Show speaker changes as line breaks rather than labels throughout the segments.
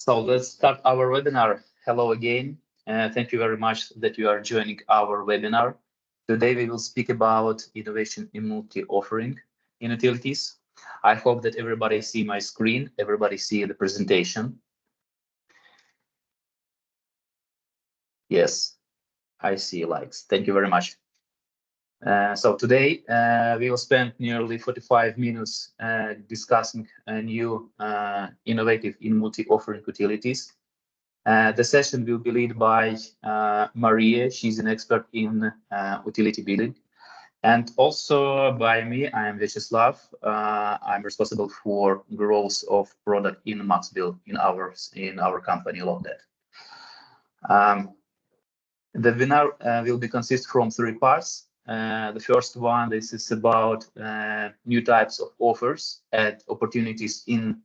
So let's start our webinar. Hello again. Thank you very much that you are joining our webinar. Today we will speak about innovation in multi-offering in utilities. I hope that everybody see my screen, everybody see the presentation. Yes, I see likes. Thank you very much. So today we will spend nearly 45 minutes discussing a new innovative in multi-offering utilities. The session will be led by Maria. She's an expert in utility billing. And also by me, I am Vyacheslav. I'm responsible for growth of product in MaxBill in our company Logdet. The webinar will be consist from 3 parts. The first one, this is about new types of offers and opportunities in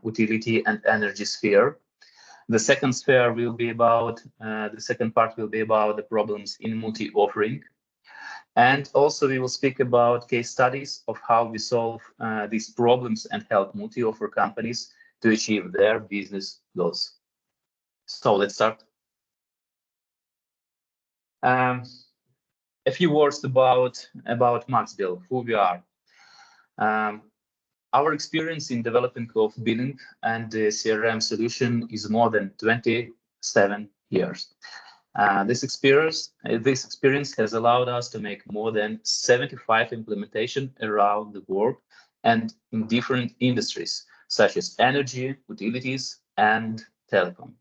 utility and energy sphere. The second sphere will be about, the second part will be about the problems in multi-offering. And also we will speak about case studies of how we solve these problems and help multi-offer companies to achieve their business goals. So let's start. A few words about MaxBill, who we are. Our experience in developing of billing and the CRM solution is more than 27 years. This experience has allowed us to make more than 75 implementations around the world and in different industries, such as energy, utilities, and telecom.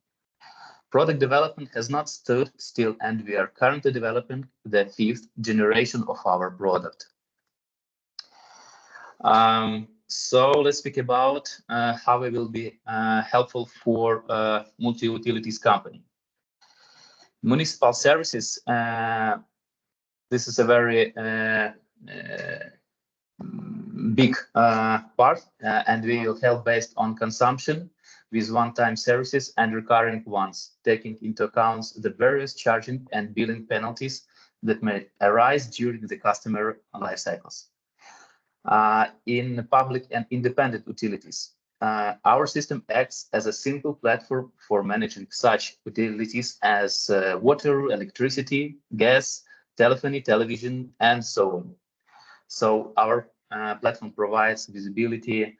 Product development has not stood still, and we are currently developing the 5th generation of our product. So let's speak about how it will be helpful for multi-utilities company. Municipal services, this is a very big part, and we will help based on consumption with one-time services and recurring ones, taking into account the various charging and billing penalties that may arise during the customer life cycles. In public and independent utilities, our system acts as a simple platform for managing such utilities as water, electricity, gas, telephony, television, and so on. So our platform provides visibility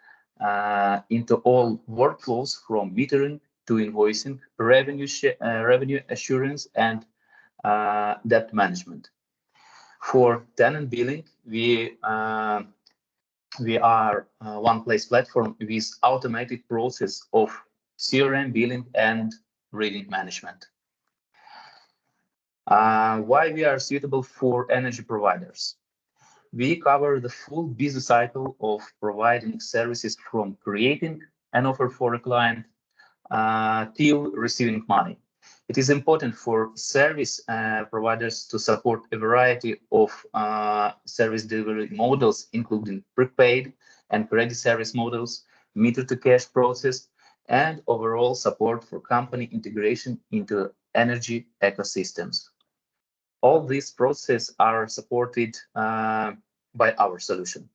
into all workflows from metering to invoicing, revenue assurance, and debt management. For tenant billing, we are one-place platform with automated process of CRM billing and reading management. Why we are suitable for energy providers? We cover the full business cycle of providing services from creating an offer for a client till receiving money. It is important for service providers to support a variety of service delivery models, including prepaid and credit service models, meter-to-cash process, and overall support for company integration into energy ecosystems. All these processes are supported by our solution.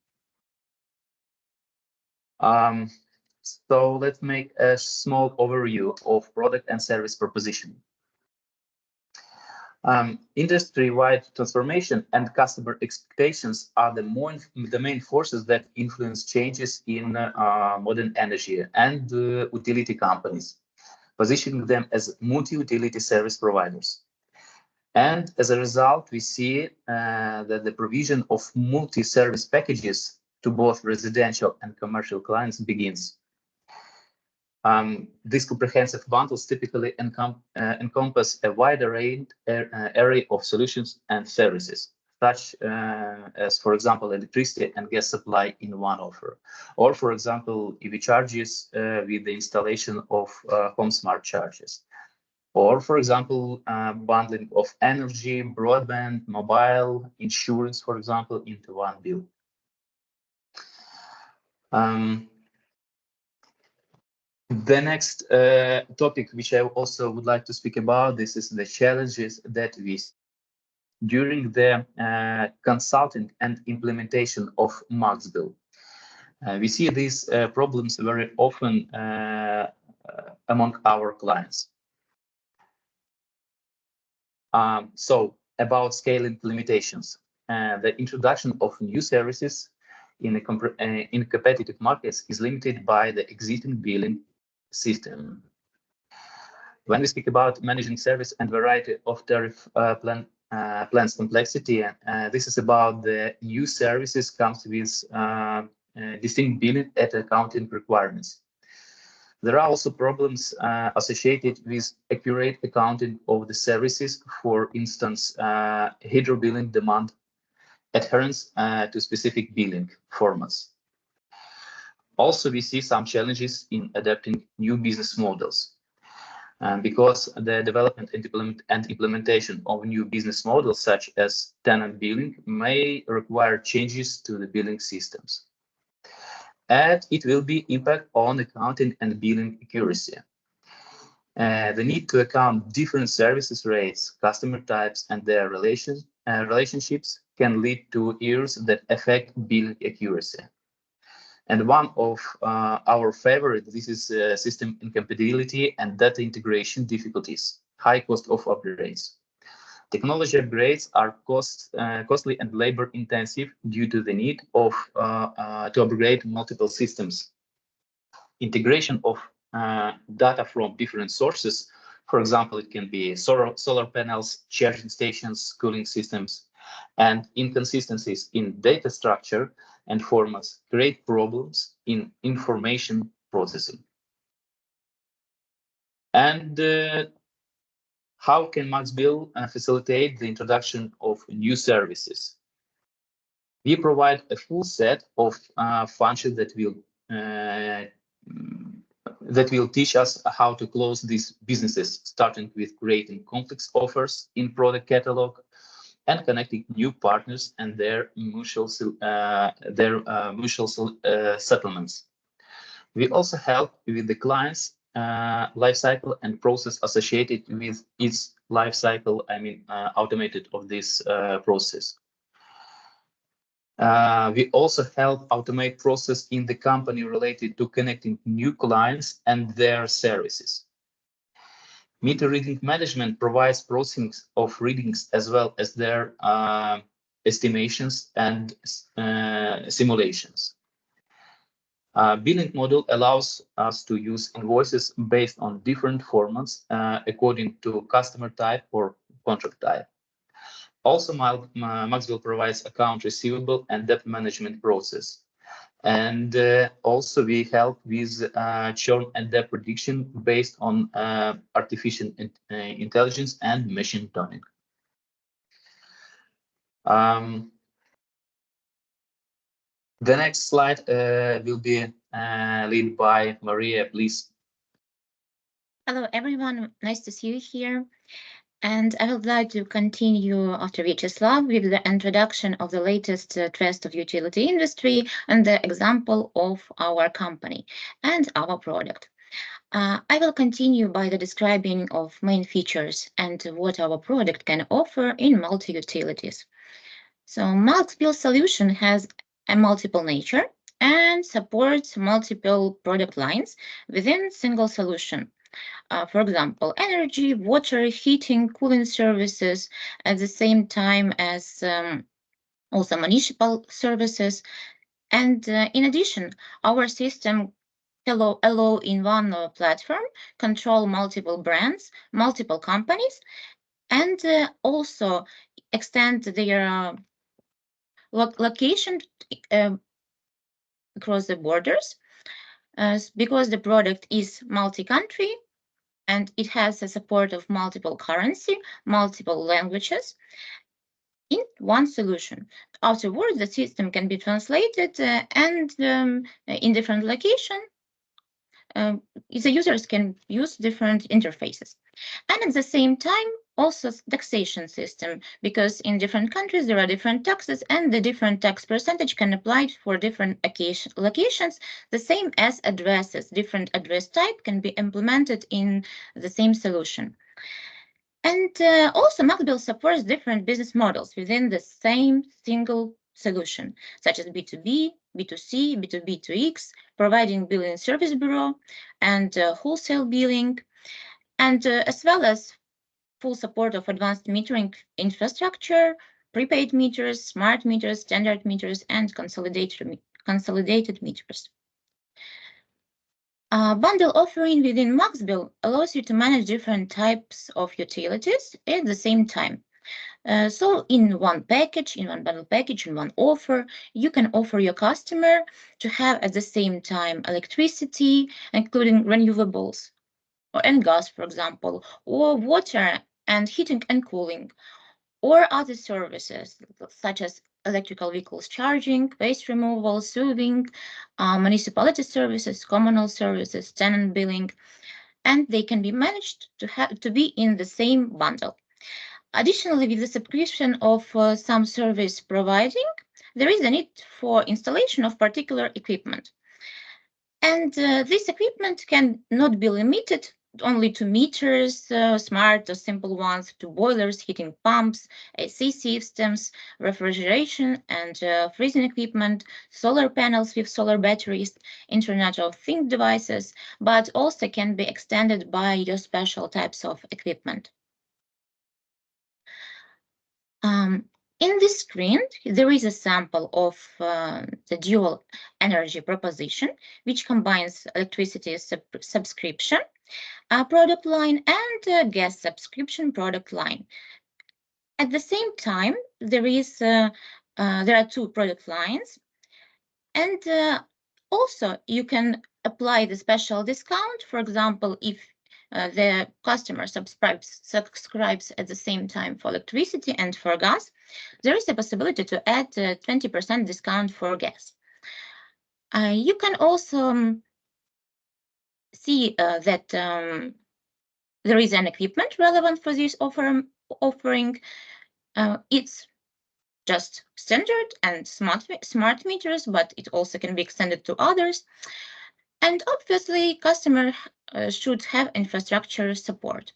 So let's make a small overview of product and service proposition. Industry-wide transformation and customer expectations are the main forces that influence changes in modern energy and utility companies, positioning them as multi-utility service providers. And as a result, we see that the provision of multi-service packages to both residential and commercial clients begins. These comprehensive bundles typically encompass a wide array of solutions and services, such as, for example, electricity and gas supply in one offer, or, for example, EV charges with the installation of home smart chargers, or, for example, bundling of energy, broadband, mobile, insurance, for example, into one bill. The next topic, which I also would like to speak about, this is the challenges that we see during the consulting and implementation of MaxBill. We see these problems very often among our clients. So about scaling limitations, the introduction of new services in competitive markets is limited by the existing billing system. When we speak about managing service and variety of tariff plans complexity, this is about the new services comes with distinct billing and accounting requirements. There are also problems associated with accurate accounting of the services, for instance, hydro billing demand adherence to specific billing formats. Also, we see some challenges in adapting new business models. Because the development and implementation of new business models, such as tenant billing, may require changes to the billing systems. And it will be impact on accounting and billing accuracy. The need to account different services rates, customer types, and their relationships can lead to errors that affect billing accuracy. And one of our favorite, this is system incompatibility and data integration difficulties, high cost of upgrades. Technology upgrades are costly and labor intensive due to the need of to upgrade multiple systems. Integration of data from different sources, for example, it can be solar panels, charging stations, cooling systems, and inconsistencies in data structure and formats create problems in information processing. And how can MaxBill facilitate the introduction of new services? We provide a full set of functions that will teach us how to close these businesses, starting with creating complex offers in product catalog and connecting new partners and their mutual settlements. We also help with the client's lifecycle and process associated with its lifecycle, automated of this process. We also help automate process in the company related to connecting new clients and their services. Meter reading management provides processing of readings as well as their estimations and simulations. Billing model allows us to use invoices based on different formats according to customer type or contract type. Also, MaxBill provides account receivable and debt management process. And also we help with churn and debt prediction based on artificial intelligence and machine learning. The next slide will be led by Maria, please.
Hello, everyone. Nice to see you here. And I would like to continue after Vyacheslav with the introduction of the latest trend of utility industry and the example of our company and our product. I will continue by the describing of main features and what our product can offer in multi-utilities. So MaxBill solution has a multiple nature and supports multiple product lines within single solution. For example, energy, water, heating, cooling services, at the same time as also municipal services. And in addition, our system allow in one platform control multiple brands, multiple companies, and also extend their location across the borders, because the product is multi-country and it has a support of multiple currency, multiple languages in one solution. Afterwards, the system can be translated and in different locations, the users can use different interfaces. And at the same time, also taxation system, because in different countries there are different taxes and the different tax percentage can apply for different locations, the same as addresses. Different address type can be implemented in the same solution. And also MaxBill supports different business models within the same single solution, such as B2B, B2C, B2B2X, providing billing service bureau and wholesale billing, and as well as full support of advanced metering infrastructure, prepaid meters, smart meters, standard meters, and consolidated meters. Bundle offering within MaxBill allows you to manage different types of utilities at the same time. So in one package, in one bundle package, in one offer, you can offer your customer to have at the same time electricity, including renewables, and gas, for example, or water and heating and cooling, or other services such as electrical vehicles charging, waste removal, sewing, municipality services, communal services, tenant billing, and they can be managed to be in the same bundle. Additionally, with the subscription of some service providing, there is a need for installation of particular equipment. And this equipment can not be limited only to meters, smart or simple ones, to boilers, heating pumps, AC systems, refrigeration and freezing equipment, solar panels with solar batteries, Internet of Things devices, but also can be extended by your special types of equipment. In this screen, there is a sample of the dual energy proposition, which combines electricity subscription product line and gas subscription product line. At the same time, there are two product lines, and also you can apply the special discount. For example, if the customer subscribes at the same time for electricity and for gas, there is a possibility to add 20% discount for gas. You can also see that there is an equipment relevant for this offering. It's just standard and smart meters, but it also can be extended to others. And obviously, customer should have infrastructure support,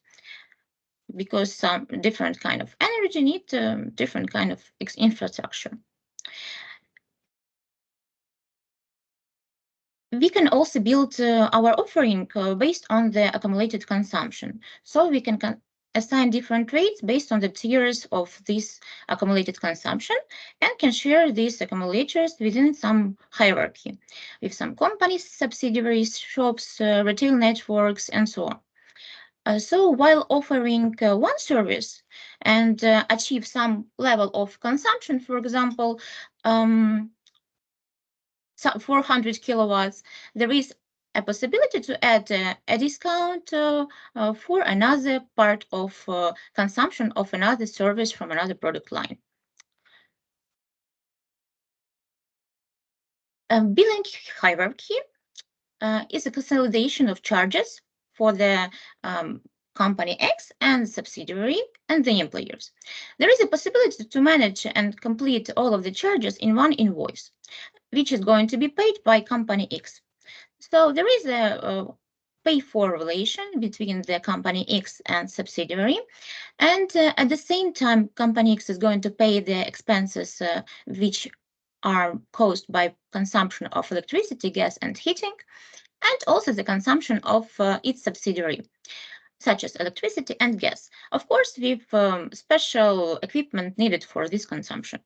because some different kind of energy need different kind of infrastructure. We can also build our offering based on the accumulated consumption. So we can assign different rates based on the tiers of this accumulated consumption, and can share these accumulators within some hierarchy with some companies, subsidiaries, shops, retail networks, and so on. So while offering one service and achieve some level of consumption, for example, 400 kilowatts, there is a possibility to add a discount for another part of consumption of another service from another product line. Billing hierarchy is a consolidation of charges for the company X and subsidiary and the employers. There is a possibility to manage and complete all of the charges in one invoice, which is going to be paid by company X. So there is a pay-for relation between the company X and subsidiary, and at the same time, company X is going to pay the expenses which are caused by consumption of electricity, gas, and heating, and also the consumption of its subsidiary, such as electricity and gas, of course, with special equipment needed for this consumption.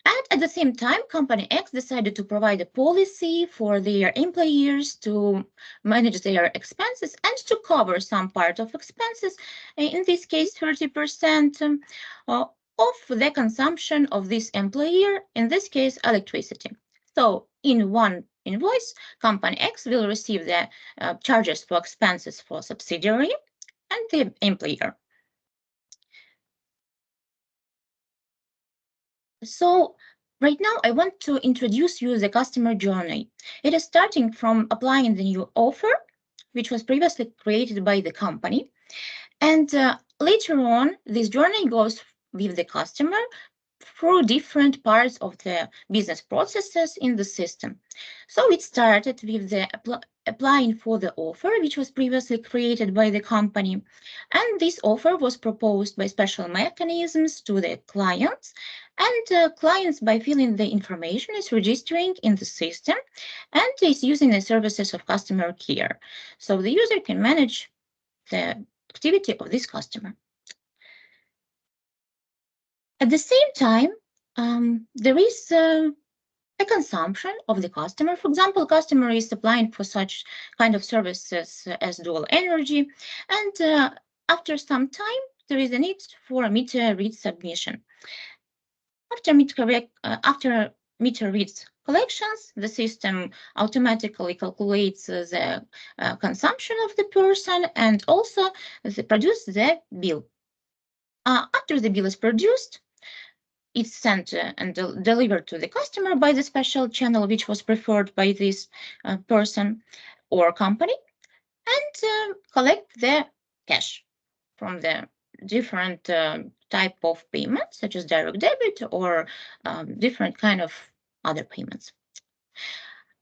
And at the same time, company X decided to provide a policy for their employees to manage their expenses and to cover some part of expenses, in this case 30% of the consumption of this employer, in this case electricity. So in one invoice, company X will receive the charges for expenses for subsidiary and the employer. So right now, I want to introduce you the customer journey. It is starting from applying the new offer, which was previously created by the company. And later on, this journey goes with the customer through different parts of the business processes in the system. So it started with the applying for the offer which was previously created by the company. And this offer was proposed by special mechanisms to the clients. And clients, by filling the information, is registering in the system and is using the services of customer care. So the user can manage the activity of this customer. At the same time, there is a consumption of the customer. For example, customer is applying for such kind of services as dual energy, and after some time, there is a need for a meter read submission. After meter reads collections, the system automatically calculates the consumption of the person and also produce the bill. After the bill is produced, it's sent and delivered to the customer by the special channel which was preferred by this person or company, and collect the cash from the different type of payments, such as direct debit or different kind of other payments.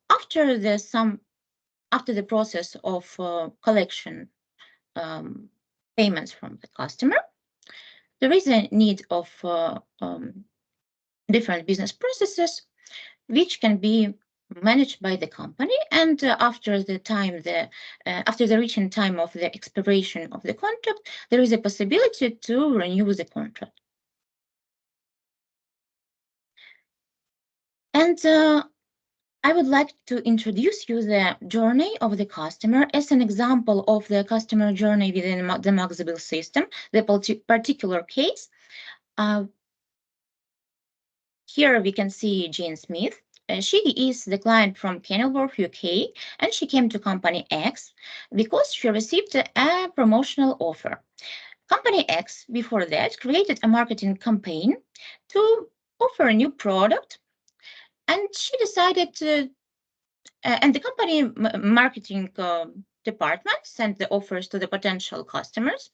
After the process of collection payments from the customer, there is a need of different business processes which can be managed by the company, and after the reaching time of the expiration of the contract, there is a possibility to renew the contract. And I would like to introduce you the journey of the customer as an example of the customer journey within the MaxBill system, the particular case. Here we can see Jane Smith. She is the client from Kenilworth, UK, and she came to Company X because she received a promotional offer. Company X, before that, created a marketing campaign to offer a new product, and she decided to, and the company marketing department sent the offers to the potential customers.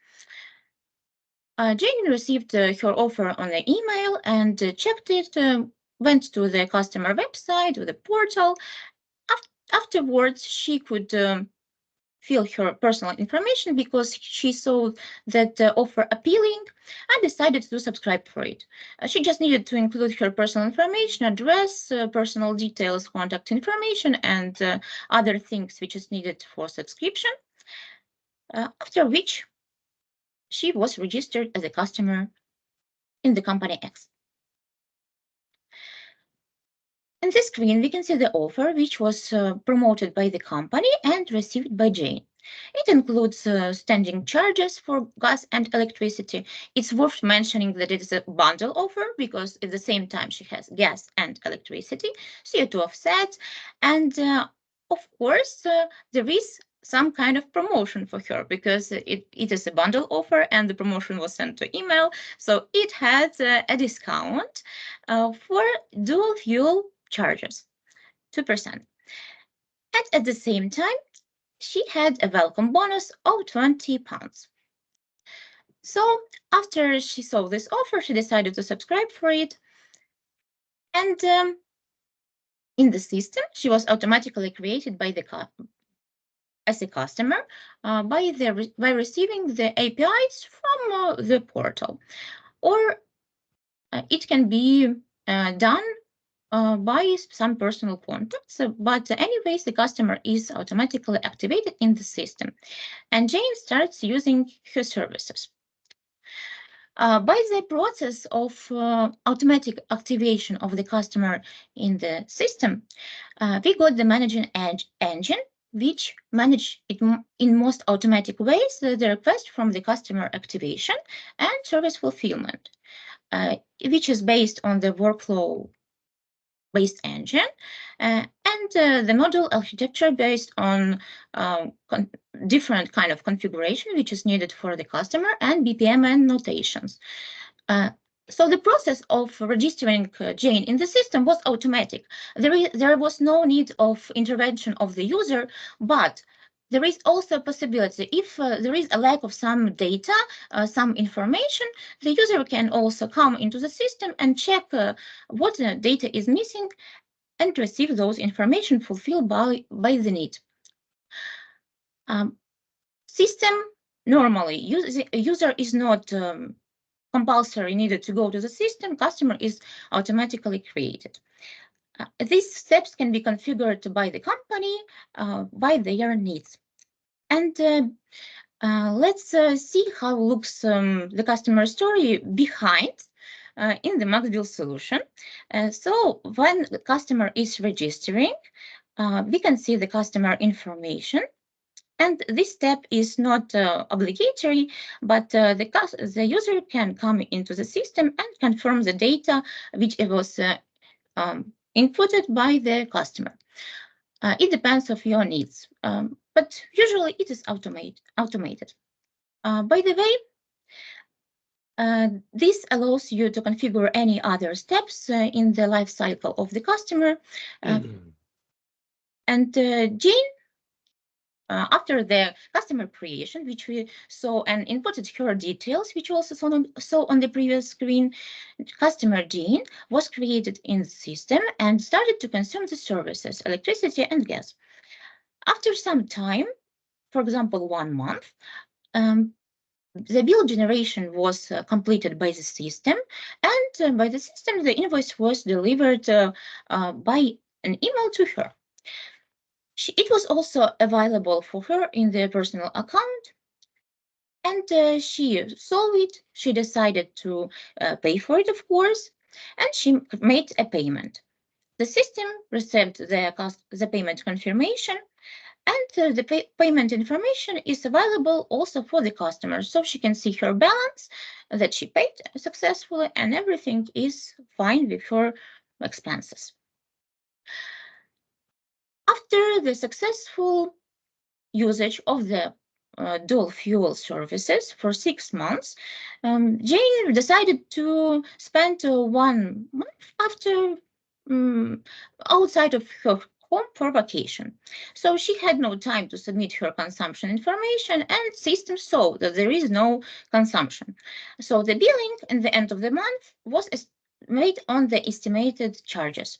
Jane received her offer on the email and checked it, went to the customer website or the portal. Afterwards, she could fill her personal information because she saw that offer appealing and decided to subscribe for it. She just needed to include her personal information, address, personal details, contact information, and other things which is needed for subscription, after which she was registered as a customer in the Company X. In this screen, we can see the offer which was promoted by the company and received by Jane. It includes standing charges for gas and electricity. It's worth mentioning that it is a bundle offer because at the same time she has gas and electricity, CO2 offset, and of course there is some kind of promotion for her because it is a bundle offer and the promotion was sent to email, so it had a discount for dual fuel charges, 2%. And at the same time, she had a welcome bonus of £20. So after she saw this offer, she decided to subscribe for it. And in the system, she was automatically created by as a customer by receiving the APIs from the portal, or it can be done by some personal contacts, but anyways, the customer is automatically activated in the system, and Jane starts using her services. By the process of automatic activation of the customer in the system, we got the managing engine, which manage it in most automatic ways the request from the customer activation and service fulfillment, which is based on the workflow-based engine, and the module architecture based on different kind of configuration which is needed for the customer and BPM and notations. So the process of registering Jane in the system was automatic. There was no need of intervention of the user, but there is also a possibility if there is a lack of some data, some information, the user can also come into the system and check what data is missing and receive those information fulfilled by the need. System normally user is not compulsory needed to go to the system. Customer is automatically created. These steps can be configured by the company by their needs. And let's see how looks the customer story behind in the MaxBill solution. So when the customer is registering, we can see the customer information. And this step is not obligatory, but the user can come into the system and confirm the data which was inputted by the customer. It depends on your needs, but usually it is automated. By the way, this allows you to configure any other steps in the life cycle of the customer. And Jane, after the customer creation, which we saw and inputted her details, which we also saw on the previous screen, customer Jane was created in the system and started to consume the services, electricity and gas. After some time, for example, 1 month, the bill generation was completed by the system, and by the system, the invoice was delivered by an email to her. It was also available for her in their personal account, and she saw it. She decided to pay for it, of course, and she made a payment. The system received the payment confirmation, and the payment information is available also for the customer, so she can see her balance, that she paid successfully, and everything is fine with her expenses. After the successful usage of the dual fuel services for 6 months, Jane decided to spend 1 month after outside of her home for vacation. So she had no time to submit her consumption information, and system saw that there is no consumption. So the billing at the end of the month was made on the estimated charges.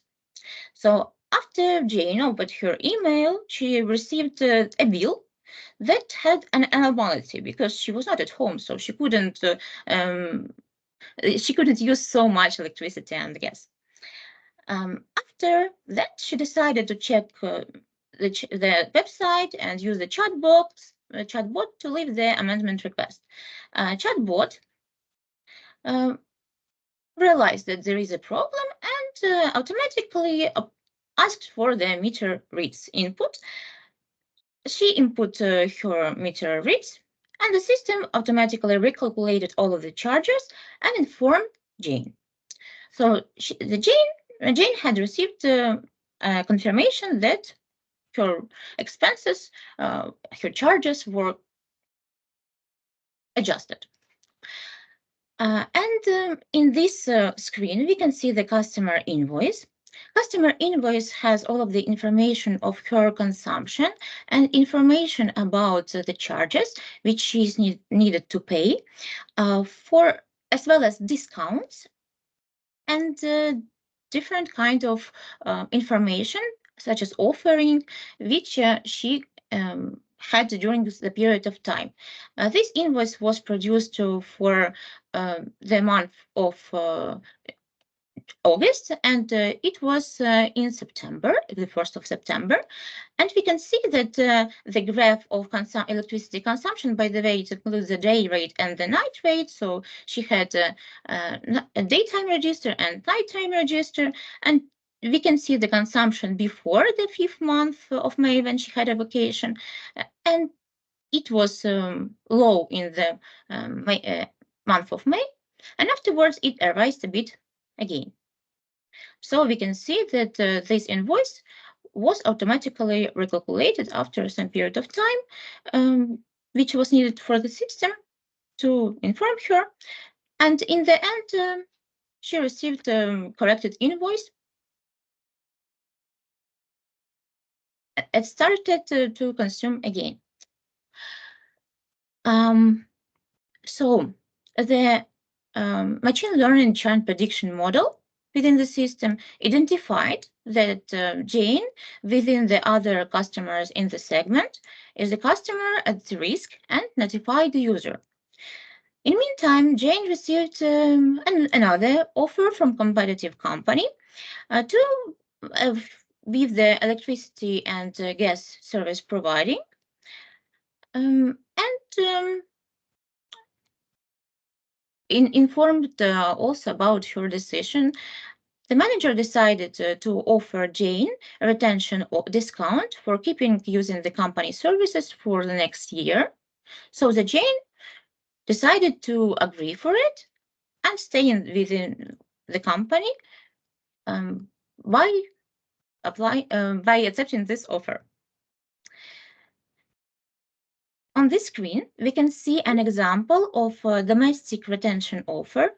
So after Jane opened her email, she received a bill that had an anomaly because she was not at home, so she couldn't use so much electricity and gas. After that, she decided to check the website and use the chatbot to leave the amendment request. Chatbot realized that there is a problem and automatically asked for the meter reads input. She input her meter reads, and the system automatically recalculated all of the charges and informed Jane. So Jane had received a confirmation that her expenses, her charges were adjusted. And in this screen, we can see the customer invoice. Customer invoice has all of the information of her consumption and information about the charges which she is needed to pay, as well as discounts and different kind of information such as offering, which she had during the period of time. This invoice was produced for the month of August, and it was in September, the 1st of September. And we can see that the graph of electricity consumption, by the way, it includes the day rate and the night rate. So she had a daytime register and nighttime register, and we can see the consumption before the 5th month of May when she had a vacation, and it was low in the month of May, and afterwards it raised a bit again. So we can see that this invoice was automatically recalculated after some period of time, which was needed for the system to inform her. And in the end, she received a corrected invoice. It started to consume again. So the machine learning churn prediction model within the system, identified that Jane, within the other customers in the segment, is a customer at risk and notified the user. In the meantime, Jane received another offer from competitive company to with the electricity and gas service providing. Informed also about her decision, the manager decided to offer Jane a retention discount for keeping using the company services for the next year. So the Jane decided to agree for it and stay within the company by accepting this offer. On this screen, we can see an example of a domestic retention offer.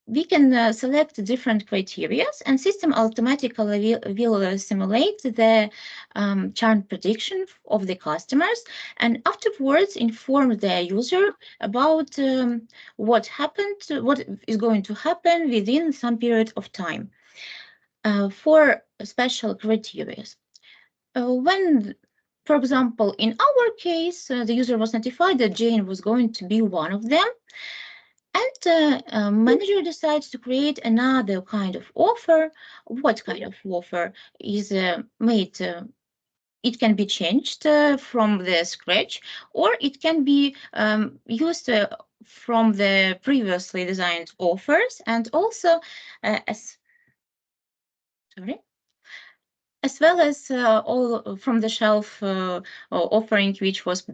We can select different criteria, and system automatically will simulate the churn prediction of the customers, and afterwards inform the user about what is going to happen within some period of time. For special criteria, when, for example, in our case, the user was notified that Jane was going to be one of them, and manager decides to create another kind of offer. What kind of offer is made? It can be changed from the scratch, or it can be used from the previously designed offers, and also as well as all from the shelf offering which was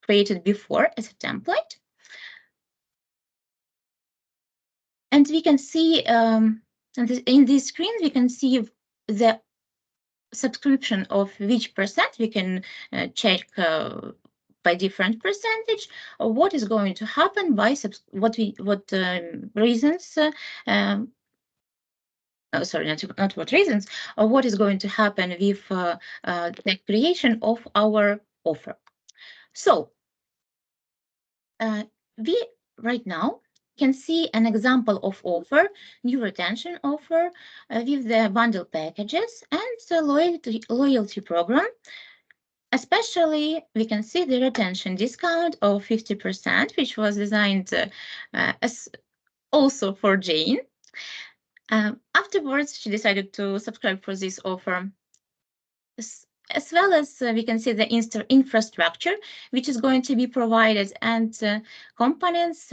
created before as a template. And we can see in this screen, we can see the subscription of which percent. We can check by different percentage what is going to happen by what reasons. Sorry, not what reasons, or what is going to happen with the creation of our offer. So we right now can see an example of offer, new retention offer with the bundle packages and the loyalty program. Especially, we can see the retention discount of 50%, which was designed as also for Jane. Afterwards, she decided to subscribe for this offer. As well as we can see the infrastructure, which is going to be provided, and components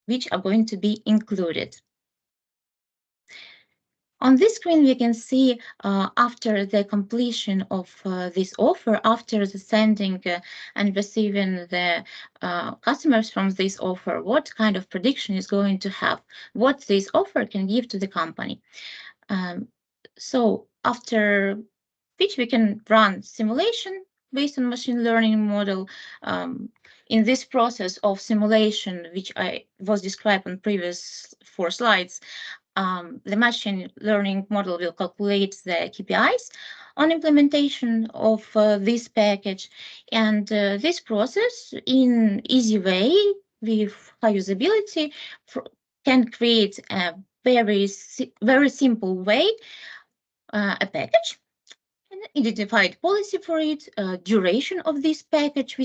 which are going to be included. On this screen, we can see after the completion of this offer, after the sending and receiving the customers from this offer, what kind of prediction is going to have, what this offer can give to the company. So after which we can run simulation based on machine learning model. In this process of simulation, which I was described on previous 4 slides, the machine learning model will calculate the KPIs on implementation of this package. And this process, in easy way, with high usability, can create a very simple way, a package, and identified policy for it, duration of this package,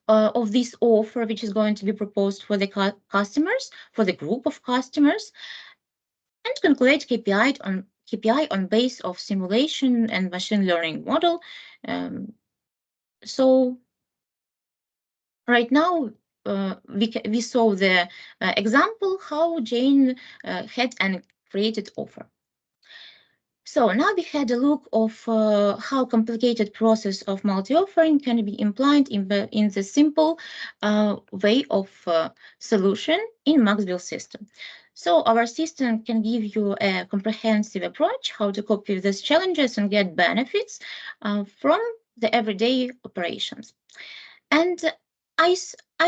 of this offer, which is going to be proposed for the customers, for the group of customers, and calculate KPI on base of simulation and machine learning model. So right now we saw the example how Jane had a created offer. So now we had a look of how complicated process of multi-offering can be implemented in the simple way of solution in MaxBill system. So our system can give you a comprehensive approach how to cope with these challenges and get benefits from the everyday operations. And I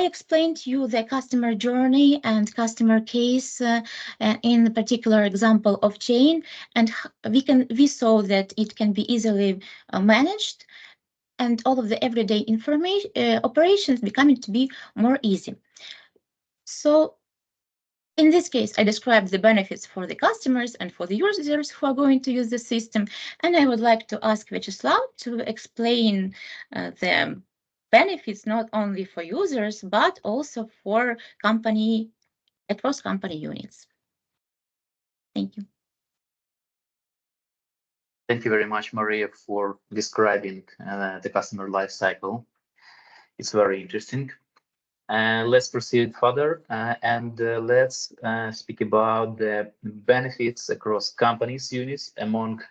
explained to you the customer journey and customer case in the particular example of Jane, and we saw that it can be easily managed, and all of the everyday information operations becoming to be more easy. So In this case, I described the benefits for the customers and for the users who are going to use the system. And I would like to ask Vyacheslav to explain the benefits not only for users, but also for company, across company units. Thank you.
Thank you very much, Maria, for describing the customer life cycle. It's very interesting. Let's proceed further and let's speak about the benefits across companies units among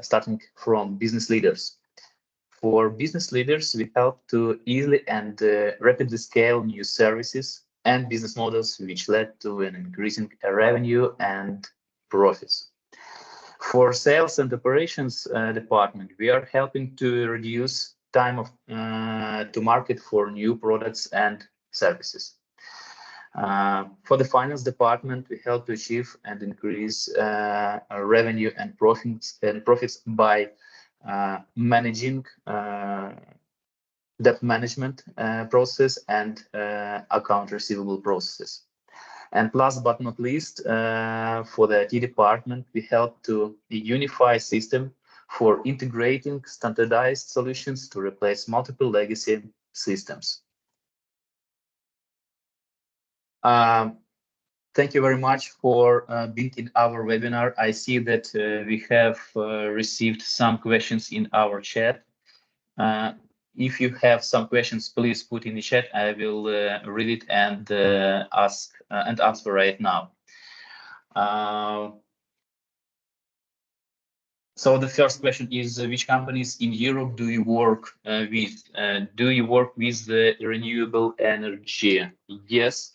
starting from business leaders. For business leaders, we help to easily and rapidly scale new services and business models, which led to an increasing revenue and profits. For sales and operations department, we are helping to reduce time of to market for new products and services. For the finance department, we help to achieve and increase revenue and profits by managing debt management process and account receivable processes. And last but not least, for the IT department, we help to unify system for integrating standardized solutions to replace multiple legacy systems. Thank you very much for being in our webinar. I see that we have received some questions in our chat. If you have some questions, please put in the chat. I will read it and ask and answer right now. So the first question is, which companies in Europe do you work with? Do you work with the renewable energy? Yes.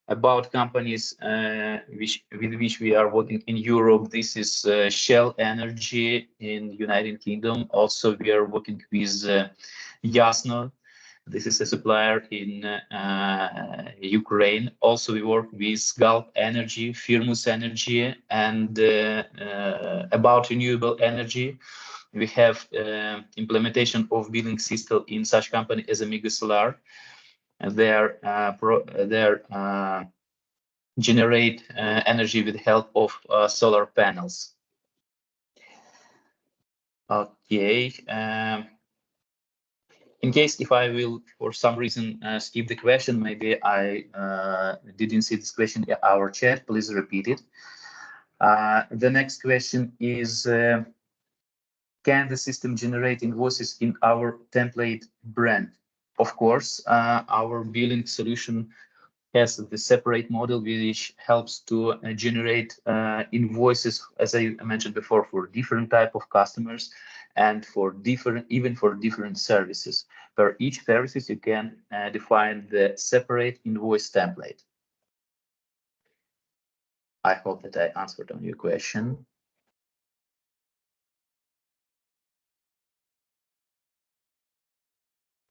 About companies with which we are working in Europe, this is Shell Energy in United Kingdom. Also, we are working with Yasno. This is a supplier in Ukraine. Also, we work with Gulf Energy, Firmus Energy, and about renewable energy, we have implementation of billing system in such company as Amiga Solar. And they generate energy with help of solar panels. Okay. In case if I will, for some reason, skip the question, maybe I didn't see this question in our chat, please repeat it. The next question is, can the system generate invoices in our template brand? Of course, our billing solution has the separate model which helps to generate invoices, as I mentioned before, for different type of customers and for different services. For each services, you can define the separate invoice template. I hope that I answered on your question.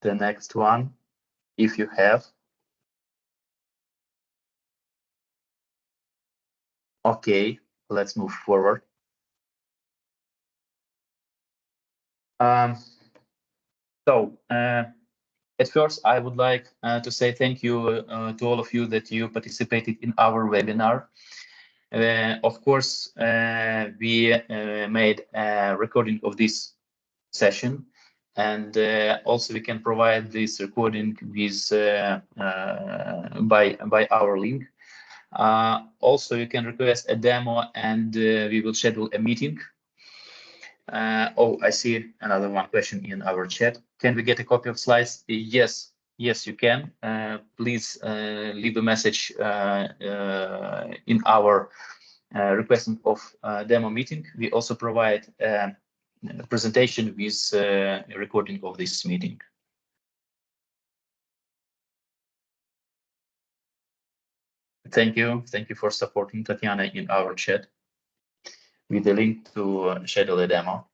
The next one, if you have. Okay, let's move forward. At first, I would like to say thank you to all of you that you participated in our webinar. Of course, we made a recording of this session, and also we can provide this recording with by our link. Also, you can request a demo, and we will schedule a meeting. Oh, I see another one question in our chat. Can we get a copy of slides? Yes, you can. Please leave a message in our requesting of demo meeting. We also provide a presentation with a recording of this meeting. Thank you for supporting Tatiana in our chat with the link to schedule a demo.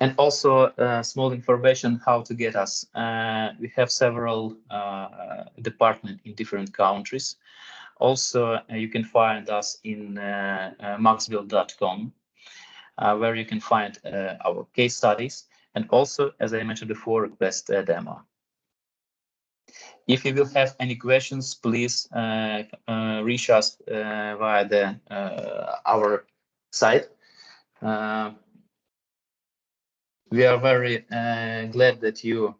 And also small information how to get us. We have several departments in different countries. Also, you can find us in maxbill.com, where you can find our case studies. And also, as I mentioned before, request a demo. If you will have any questions, please reach us via our site. We are very glad that you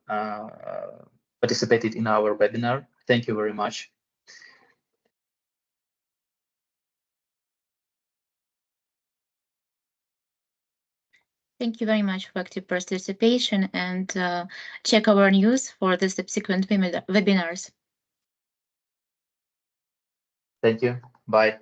participated in our webinar. Thank you very much.
Thank you very much for active participation, and check our news for the subsequent webinars.
Thank you. Bye.